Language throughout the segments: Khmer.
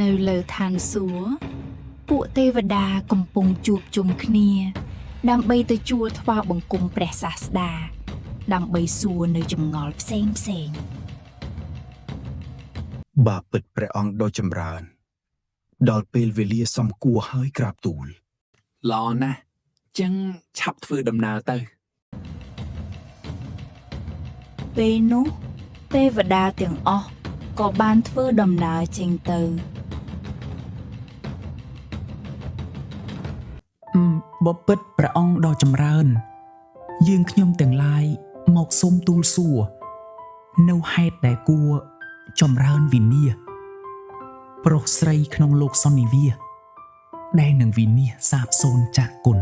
នៅលើឋានសួគ៌ពួកទេវតាកំពុងជួបជុំគ្នាដើម្បីទៅជួលថ្វាយបង្គំព្រះសាស្តាដើម្បីសួរនៅចម្ងល់ផ្សេងបាពិតព្រះអង្គដ៏ចម្រើនដល់ពេលវេលាសំគួរហើយក្រាបទូលល្អណាស់ចឹងឆាប់ធ្វើដំណើរទៅពេលនោះទេវតាទាំងអស់ក៏បានធ្វើដំណើរចេញទៅបពិតព្រះអង្គដ៏ចម្រើនយើងខ្ញុំទាំងឡាយមកសូមទូលសួរនៅហេតុដែលគួរចម្រើនវិនាសប្រុសស្រីក្នុងលោកសន្និវាសដែលនឹងវិនាសសាបសូន្យចាស់គុណ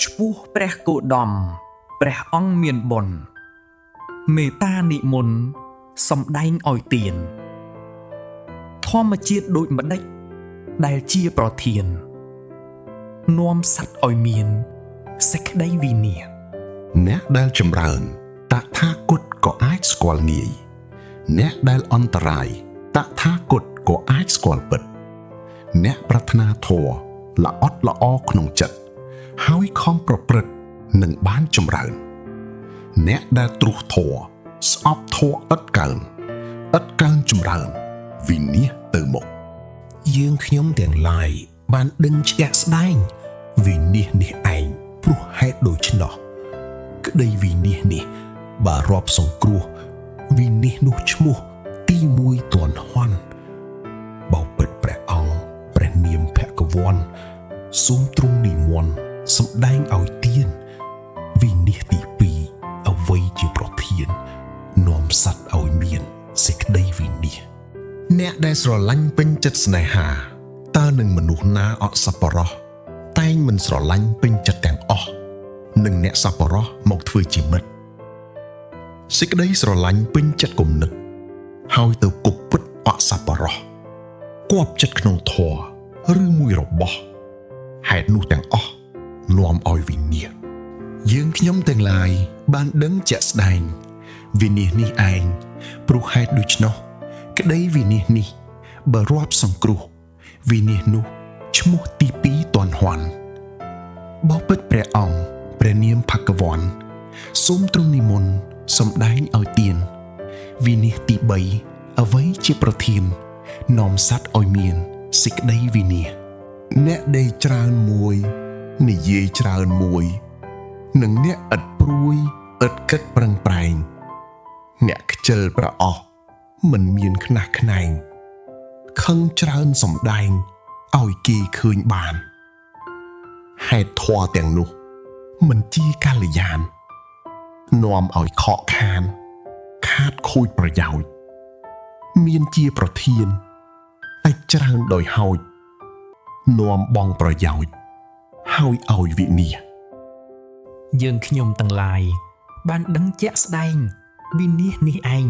ឈ្មោះព្រះគោតមព្រះអង្គមានបុណ្យមេត្តានិមន្តសំដែងឲ្យទានធម្មជាតិដូចម្ដេចដែលជាប្រធាននាំសត្វឲ្យមានសេចក្តីវិនាសអ្នកដែលចម្រើនតថាគតក៏អាចស្គាល់ងាយអ្នកដែលអន្តរាយតថាគតក៏អាចស្គាល់ពិតអ្នកប្រាថ្នាធម៌ល្អត់ល្អក្នុងចិត្តហើយខំប្រព្រឹត្តនឹងបានចម្រើនអ្នកដែលទ្រុះធម៌ស្អប់ធម៌ឥតកើនចម្រើនវិនាសទៅមុខយើងខ្ញុំទាំងឡាយបានដឹងជាក់ស្ដែងវិនាសនេះឯងព្រោះហេតុដូច្នោះក្តីវិនាសនេះបើរាប់សង្គ្រោះវិនាសនោះឈ្មោះទី1ទាន់ហន់បោពិតព្រះអង្គព្រះនាមភគវន្តសូមទ្រង់និមន្តសម្ដែងឲ្យទានវិនាសទី2អ្វីជាប្រធាននាំសត្វឲ្យមានសេចក្តីវិនាសអ្នកដែលស្រឡាញ់ពេញចិត្តស្នេហាតើនឹងមនុស្សណាអសប្បុរសតែងមិនស្រឡាញ់ពេញចិត្តទាំងអស់នឹងអ្នកសប្បុរសមកធ្វើជាមិត្តសេចក្តីស្រឡាញ់ពេញចិត្តគំនិតហើយទៅគប់ពិតអសប្បុរសគប់ចិត្តក្នុងធម៌ឬមួយរបស់ហេតុនោះទាំងអស់នាំឲ្យវិនាសយើងខ្ញុំទាំងឡាយបានដឹងជាក់ស្ដែងវិនាសនេះឯងព្រោះហេតុដូច្នោះក្តីវិនាសនេះបើរាប់សង្គ្រោះវិនាសនោះឈ្មោះទី2ទាន់ហន់បោះពិតព្រះអង្គព្រះនាមភគវន្តសូមទ្រង់និមន្តសម្ដែងឲ្យទានវិនាសទី3អ្វីជាប្រធាននាំសត្វឲ្យមានសេចក្តីវិនាសអ្នកដេកច្រើនមួយនិយាយច្រើនមួយនិងអ្នកឥតព្រួយឥតគិតប្រឹងប្រែងអ្នកខ្ជិលប្រអស់មិនមានខ្នះខ្នែងខឹងច្រើនសម្ដែងឲ្យគេឃើញបានហេតុធម៌ទាំងនោះមិនជាកាលយាននាំឲ្យខកខានខាតខូចប្រយោជន៍មានជាប្រធានតែច្រើនដោយហោចនាំបងប្រយោជន៍ហើយឲ្យវិនាសយើងខ្ញុំទាំងឡាយបានដឹងជាក់ស្ដែងវិនាសនេះឯង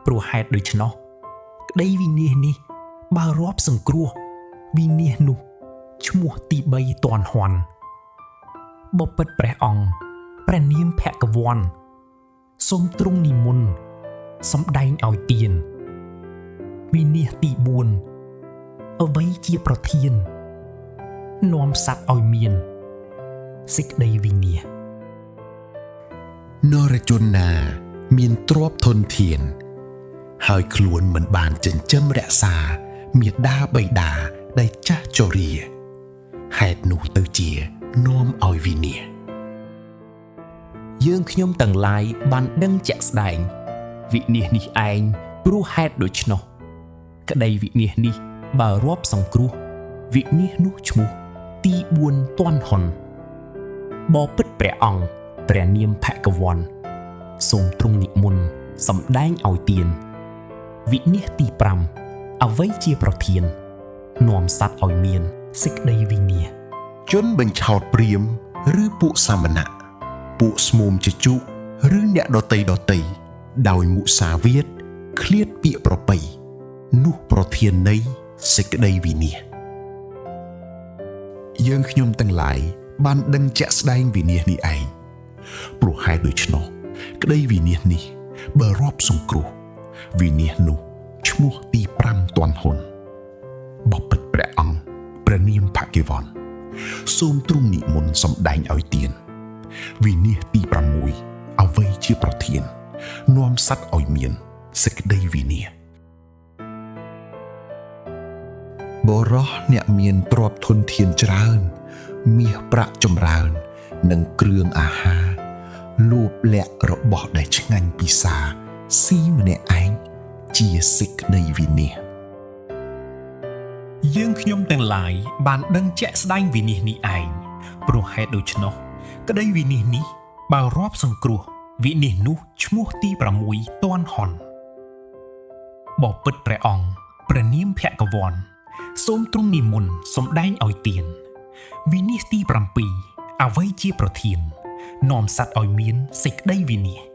ព្រោះហេតុដូច្នោះក្តីវិនាសនេះបើរាប់សង្គ្រោះវិនាសនោះឈ្មោះទី3ទាន់ហន់បពិតព្រះអង្គព្រះនាមភគវន្តសូមទ្រង់និមន្តសម្ដែងឲ្យទានវិនាសទី4អ្វីជាប្រធាននាំសត្វឲ្យមានសេចក្តីវិនាសនរជនណាមានទ្រព្យធនធានហើយខ្លួនមិនបានចិញ្ចឹមរក្សាមាតាបិតាដែលចាស់ជរាហេតុនោះទៅជានាំឲ្យវិនាសយើងខ្ញុំទាំងឡាយបានដឹងជាក់ស្ដែងវិនាសនេះឯងព្រោះហេតុដូច្នោះក្តីវិនាសនេះបើរាប់សង្គ្រោះវិនាសនោះឈ្មោះទី4ទាន់ហន់បពិតព្រះអង្គព្រះនាមភគវន្តសូមទ្រង់និមន្តសម្ដែងឲ្យទានវិនាសទី5អ្វីជាប្រធាននាំសត្វឲ្យមានសេចក្តីវិនាសជនបញ្ឆោតព្រាហ្មណ៍ឬពួកសាមណៈពួកស្មុំជជុឬអ្នកដតីដោយមុសាវាទឃ្លាតពាក្យប្រពៃនោះប្រធាននៃសេចក្តីវិនាសយើងខ្ញុំទាំងឡាយបានដឹងជាក់ស្ដែងវិនាសនេះឯងព្រោះហេតុដូច្នោះក្តីវិនាសនេះបើរាប់សង្គ្រោះវិនាសនោះឈ្មោះទី5ទាន់ហន់ គេវ័នសូមទ្រង់និមន្តសម្ដែងឲ្យទានវិនិច្ឆ័យទី6អ្វីជាប្រធាននាំសត្វឲ្យមានសេចក្តីវិនិច្ឆ័យបរោះអ្នកមានទ្រព្យធនធានច្រើនមាសប្រាក់ចម្រើននិងគ្រឿងអាហារលួបលាក់របស់ដែលឆ្ងាញ់ពិសាស៊ីម្នាក់ឯងជាសេចក្តីវិនិច្ឆ័យយើងខ្ញុំទាំងឡាយបានដឹងជាក់ស្ដែងវិនិច្ឆ័យនេះឯងព្រោះហេតុដូច្នោះក្តីវិនិច្ឆ័យនេះបើរាប់សង្គ្រោះវិនិច្ឆ័យនោះឈ្មោះទី6ទាន់ហន់បបិទ្ធព្រះអង្គព្រះនាមភគវ័នសូមទ្រង់និមន្តសម្ដែងឲ្យទានវិនិច្ឆ័យទី7អ្វីជាប្រធាននាំសត្វឲ្យមានសេចក្តីវិនិច្ឆ័យ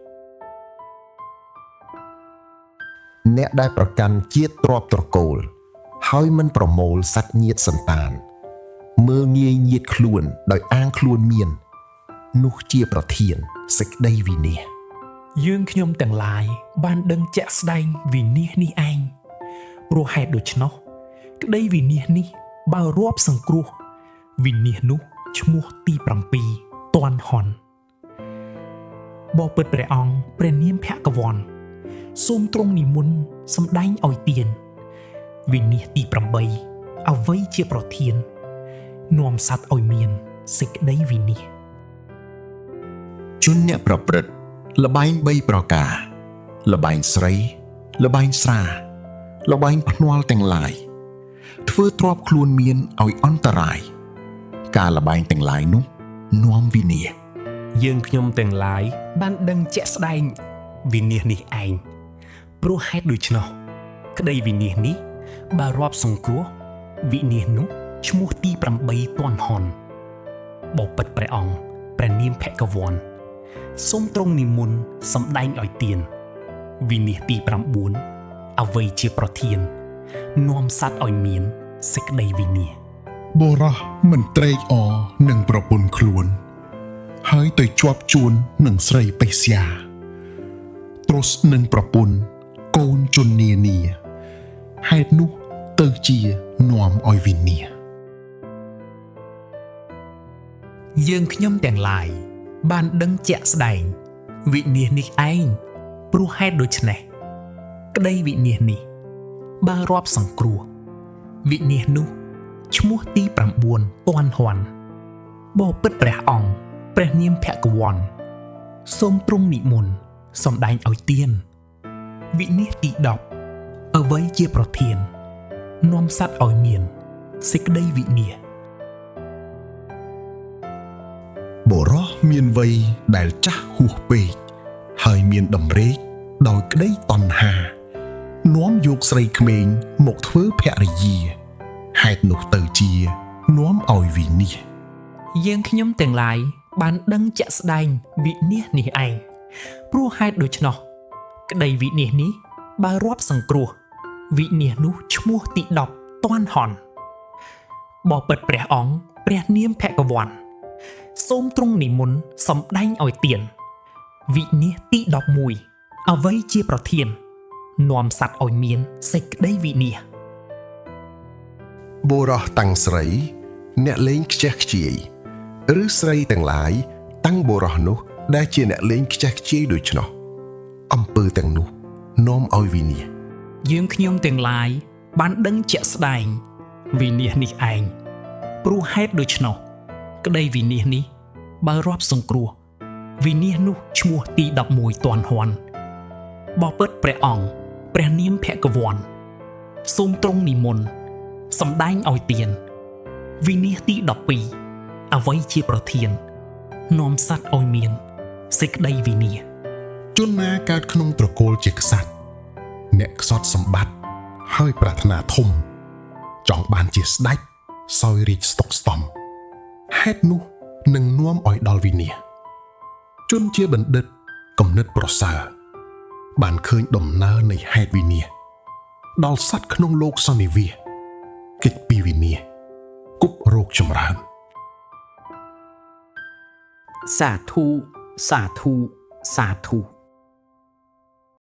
អ្នកដែលប្រកាន់ជាតិទ្រព្យត្រកូលហើយមិនប្រមូលសត្វញាតិសន្តានមើលងាយញាតិខ្លួនដោយអាងខ្លួនមាននោះជាប្រធានសេចក្តីវិនិច្ឆ័យ យើងខ្ញុំទាំងឡាយបានដឹងជាក់ស្ដែងវិនិច្ឆ័យនេះឯងព្រោះហេតុដូច្នោះក្តីវិនិច្ឆ័យនេះបើរាប់សង្គ្រោះវិនិច្ឆ័យនោះឈ្មោះទី7ទាន់ហន់បបិទ្ធព្រះអង្គព្រះនាមភគវ័នសូមទ្រង់និមន្តសម្ដែងឲ្យទានវិនិច្ឆ័យទី8អ្វីជាប្រធាននាំសត្វឲ្យមានសេចក្តីវិនិច្ឆ័យ ជនអ្នកប្រព្រឹត្តលបែង3ប្រការលបែងស្រីលបែងស្រាលបែងភ្នាល់ទាំងឡាយធ្វើទ្រព្យខ្លួនមានឲ្យអន្តរាយការលបែងទាំងឡាយនោះនាំវិនិច្ឆ័យ យើងខ្ញុំទាំងឡាយបានដឹងជាក់ស្ដែងវិនិច្ឆ័យនេះឯងព្រោះហេតុដូច្នោះក្តីវិនិច្ឆ័យនេះបើរាប់សង្គ្រោះវិនិច្ឆ័យនោះឈ្មោះទី8ទាន់ហន់បបិទ្ធព្រះអង្គព្រះនាមភគវ័នសូមទ្រង់និមន្តសម្ដែងឲ្យទានវិនិច្ឆ័យទី9អ្វីជាប្រធាននាំសត្វឲ្យមានសេចក្តីវិនិច្ឆ័យ បរោះមិនត្រេកអរនឹងប្រពន្ធខ្លួនហើយទៅជាប់ជួននឹងស្រីបេស្យាទ្រសនឹងប្រពន្ធកូនជននានាហេតុនោះទៅជានាំឲ្យវិនិច្ឆ័យ យើងខ្ញុំទាំងឡាយបានដឹងជាក់ស្ដែងវិនិច្ឆ័យនេះឯងព្រោះហេតុដូច្នេះក្តីវិនិច្ឆ័យនេះបើរាប់សង្គ្រោះវិនិច្ឆ័យនោះឈ្មោះទី9ទាន់ហន់បបិទ្ធព្រះអង្គព្រះនាមភគវ័នសូមទ្រង់និមន្តសម្ដែងឲ្យទានវិនិច្ឆ័យទី10អ្វីជាប្រធាននាំសត្វឲ្យមានសេចក្តីវិនិច្ឆ័យ បរោះមានវ័យដែលចាស់ហួសពេកហើយមានដំរេកដោយក្តីតណ្ហានាំយកស្រីក្មេងមកធ្វើភរិយាហេតុនោះទៅជានាំឲ្យវិនិច្ឆ័យ យើងខ្ញុំទាំងឡាយបានដឹងជាក់ស្ដែងវិនិច្ឆ័យនេះឯងព្រោះហេតុដូច្នោះក្តីវិនិច្ឆ័យនេះបើរាប់សង្គ្រោះវិនិច្ឆ័យនោះឈ្មោះទី10ទាន់ហន់បបិទ្ធព្រះអង្គព្រះនាមភគវ័នសូមទ្រង់និមន្តសម្ដែងឲ្យទានវិនិច្ឆ័យទី11អ្វីជាប្រធាននាំសត្វឲ្យមានសេចក្តីវិនិច្ឆ័យ បុរសតាំងស្រីអ្នកលេងខ្ជះខ្ជាយឬស្រីទាំងឡាយតាំងបុរសនោះដែលជាអ្នកលេងខ្ជះខ្ជាយដូច្នោះអំពើទាំងនោះនាំឲ្យវិនិច្ឆ័យ យើងខ្ញុំទាំងឡាយបានដឹងជាក់ស្ដែងវិនិច្ឆ័យនេះឯងព្រោះហេតុដូច្នោះក្តីវិនិច្ឆ័យនេះបើរាប់សង្គ្រោះវិនិច្ឆ័យនោះឈ្មោះទី11ទាន់ហន់បបិទ្ធព្រះអង្គព្រះនាមភគវ័នសូមទ្រង់និមន្តសម្ដែងឲ្យទានវិនិច្ឆ័យទី12អ្វីជាប្រធាននាំសត្វឲ្យមានសេចក្តីវិនិច្ឆ័យ ជនណាកើតក្នុងត្រកូលជាក្សត្រអ្នកខ្សត់សម្បត្តិហើយប្រាថ្នាធំចង់បានជាស្ដេចសោយរាជស្តុកស្តម្ភហេតុនោះនឹងនាំឲ្យដល់វិនាសជនជាបណ្ឌិតគំនិតប្រសើរបានឃើញដំណើរនៃហេតុវិនាសដល់សត្វក្នុងលោកសន្និវាសកិច្ចពីវិនាសគប់រោគចម្រើន សាធុសាធុសាធុ